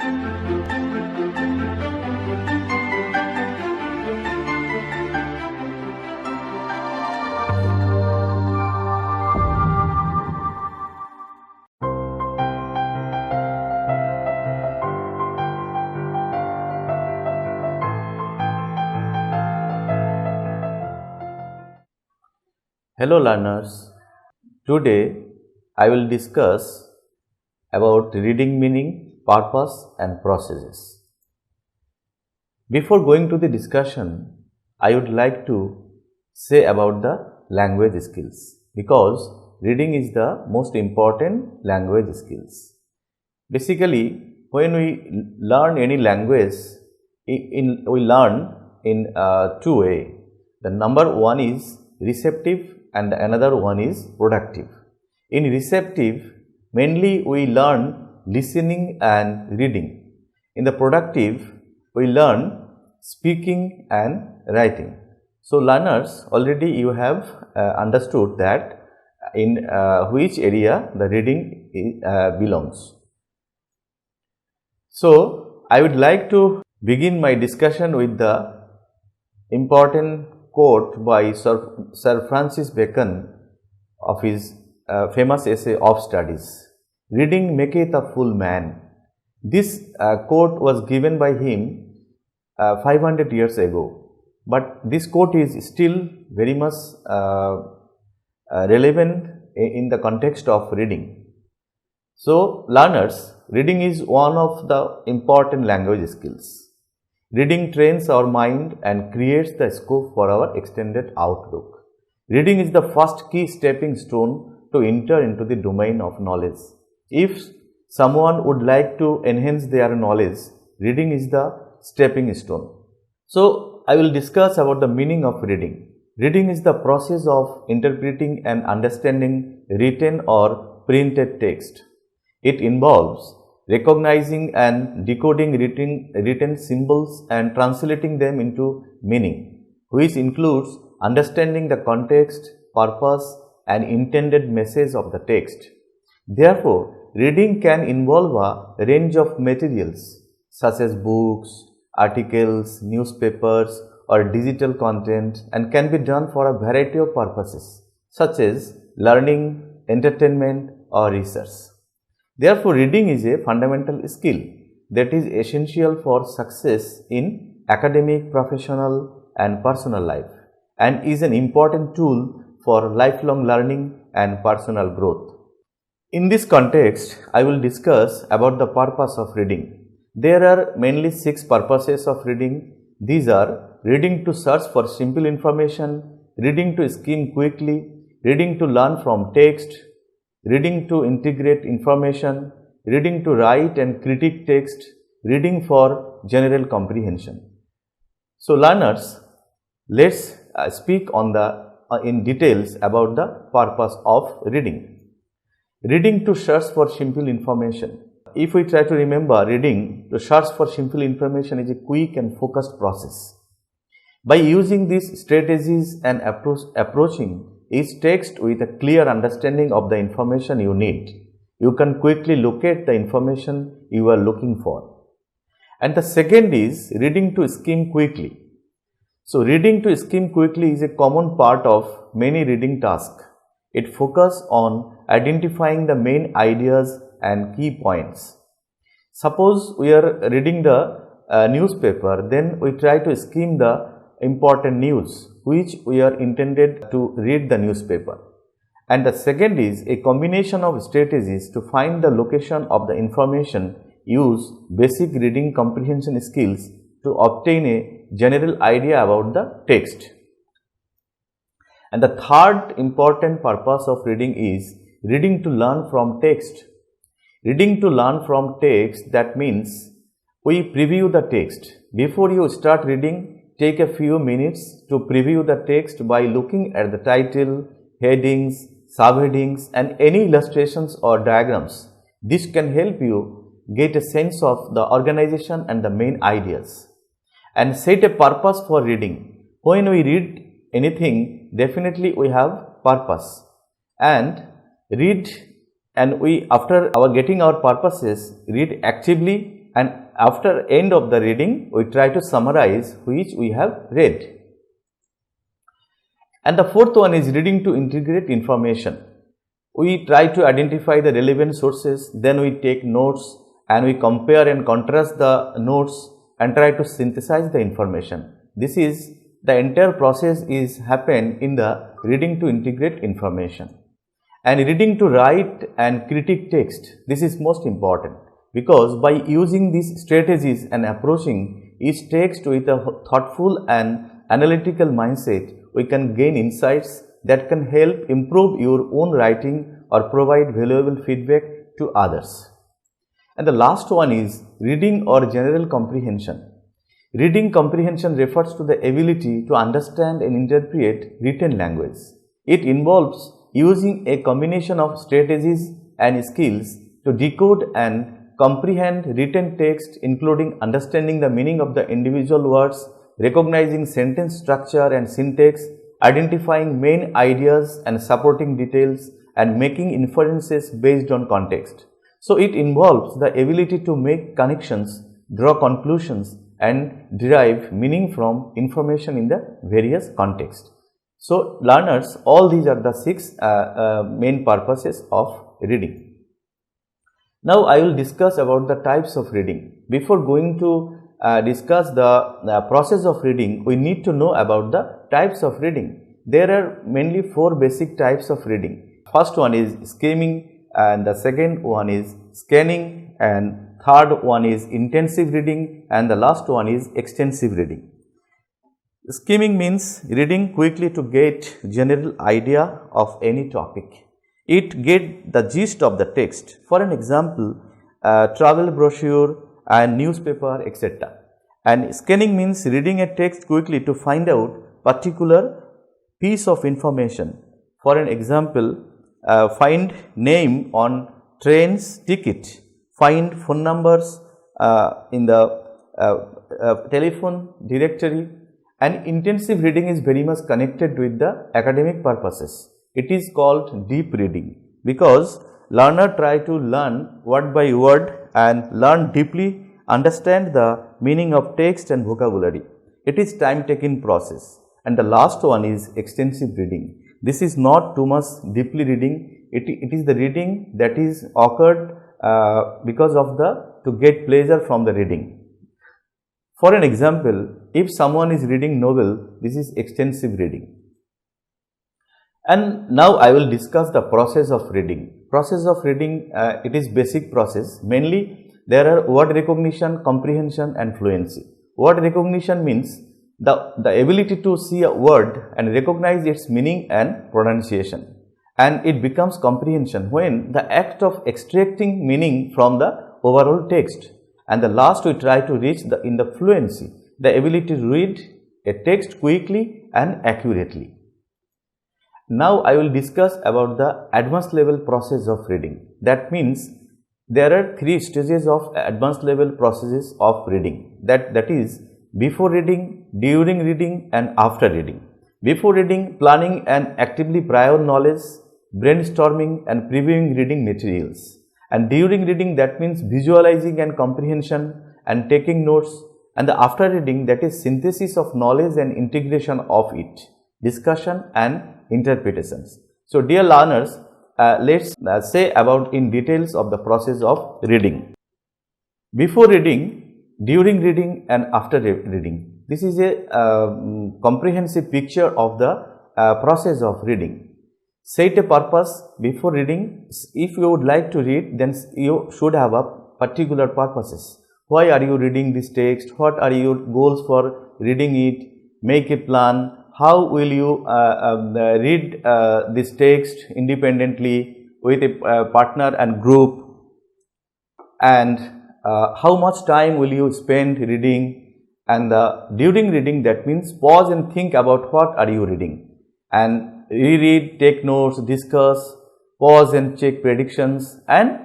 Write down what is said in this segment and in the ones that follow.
Hello learners, today I will discuss about reading meaning, purpose and processes. Before going to the discussion, I would like to say about the language skills because reading is the most important language skills. Basically, when we learn any language, we learn in two ways. The number one is receptive and another one is productive. In receptive, mainly we learn listening and reading. In the productive, we learn speaking and writing. So, learners, already you have understood that in which area the reading belongs. So, I would like to begin my discussion with the important quote by Sir Francis Bacon of his famous essay Of Studies. Reading maketh a full man. This quote was given by him 500 years ago, but this quote is still very much relevant in the context of reading. So, learners, reading is one of the important language skills. Reading trains our mind and creates the scope for our extended outlook. Reading is the first key stepping stone to enter into the domain of knowledge. If someone would like to enhance their knowledge, reading is the stepping stone. So, I will discuss about the meaning of reading. Reading is the process of interpreting and understanding written or printed text. It involves recognizing and decoding written symbols and translating them into meaning, which includes understanding the context, purpose and intended message of the text. Therefore, reading can involve a range of materials such as books, articles, newspapers or digital content and can be done for a variety of purposes such as learning, entertainment or research. Therefore, reading is a fundamental skill that is essential for success in academic, professional and personal life and is an important tool for lifelong learning and personal growth. In this context, I will discuss about the purpose of reading. There are mainly 6 purposes of reading. These are reading to search for simple information, reading to skim quickly, reading to learn from text, reading to integrate information, reading to write and critique text, reading for general comprehension. So, learners, let's speak on the in details about the purpose of reading. Reading to search for simple information. If we try to remember, reading to search for simple information is a quick and focused process. By using these strategies and approaching each text with a clear understanding of the information you need, you can quickly locate the information you are looking for. And the second is reading to skim quickly. So, reading to skim quickly is a common part of many reading tasks. It focuses on identifying the main ideas and key points. Suppose we are reading the newspaper, then we try to skim the important news which we are intended to read the newspaper. And the second is a combination of strategies to find the location of the information. Use basic reading comprehension skills to obtain a general idea about the text. And the third important purpose of reading is reading to learn from text. Reading to learn from text, that means we preview the text. Before you start reading, take a few minutes to preview the text by looking at the title, headings, subheadings and any illustrations or diagrams. This can help you get a sense of the organization and the main ideas. And set a purpose for reading. When we read anything, definitely we have purpose. And read, and we, after our getting our purposes, read actively and after end of the reading we try to summarize which we have read. And the fourth one is reading to integrate information. We try to identify the relevant sources, then we take notes and we compare and contrast the notes and try to synthesize the information. This is the entire process is happen in the reading to integrate information. And reading to write and critique text, this is most important, because by using these strategies and approaching each text with a thoughtful and analytical mindset, we can gain insights that can help improve your own writing or provide valuable feedback to others. And the last one is reading or general comprehension. Reading comprehension refers to the ability to understand and interpret written language. It involves using a combination of strategies and skills to decode and comprehend written text, including understanding the meaning of the individual words, recognizing sentence structure and syntax, identifying main ideas and supporting details, and making inferences based on context. So, it involves the ability to make connections, draw conclusions, and derive meaning from information in the various contexts. So, learners, all these are the six main purposes of reading. Now, I will discuss about the types of reading. Before going to discuss the process of reading, we need to know about the types of reading. There are mainly four basic types of reading. First one is skimming, and the second one is scanning, and third one is intensive reading, and the last one is extensive reading. Skimming means reading quickly to get general idea of any topic. It get the gist of the text. For an example, travel brochure and newspaper, etc. And scanning means reading a text quickly to find out particular piece of information. For an example, find name on train's ticket, find phone numbers in the telephone directory. And intensive reading is very much connected with the academic purposes. It is called deep reading, because learner try to learn word by word and learn deeply, understand the meaning of text and vocabulary. It is time taking process. And the last one is extensive reading. This is not too much deeply reading. It is the reading that is occurred because of to get pleasure from the reading. For an example, if someone is reading novel, this is extensive reading. And now I will discuss the process of reading. Process of reading, it is basic process. Mainly there are word recognition, comprehension and fluency. Word recognition means the ability to see a word and recognize its meaning and pronunciation. And it becomes comprehension when the act of extracting meaning from the overall text. And the last we try to reach in the fluency, the ability to read a text quickly and accurately. Now I will discuss about the advanced level process of reading. That means there are three stages of advanced level processes of reading. That is before reading, during reading and after reading. Before reading, planning and actively prior knowledge, brainstorming and previewing reading materials. And during reading, that means visualizing and comprehension and taking notes. And the after reading, that is synthesis of knowledge and integration of it, discussion and interpretations. So dear learners, let's say about in details of the process of reading. Before reading, during reading and after reading. This is a comprehensive picture of the process of reading. Set a purpose before reading. If you would like to read, then you should have a particular purposes. Why are you reading this text? What are your goals for reading it? Make a plan. How will you read this text independently with a partner and group? And how much time will you spend reading? And during reading, that means pause and think about what are you reading, and reread, take notes, discuss, pause and check predictions, and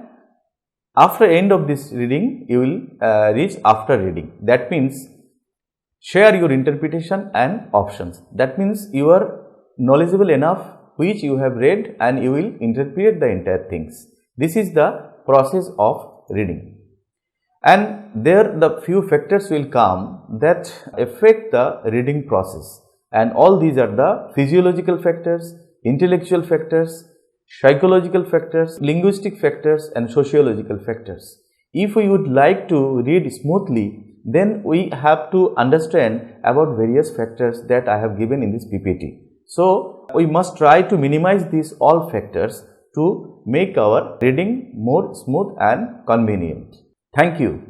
after end of this reading, you will reach after reading. That means share your interpretation and options. That means you are knowledgeable enough which you have read and you will interpret the entire things. This is the process of reading. And there the few factors will come that affect the reading process, and all these are the physiological factors, intellectual factors, psychological factors, linguistic factors and sociological factors. If we would like to read smoothly, then we have to understand about various factors that I have given in this PPT. So we must try to minimize these all factors to make our reading more smooth and convenient. Thank you.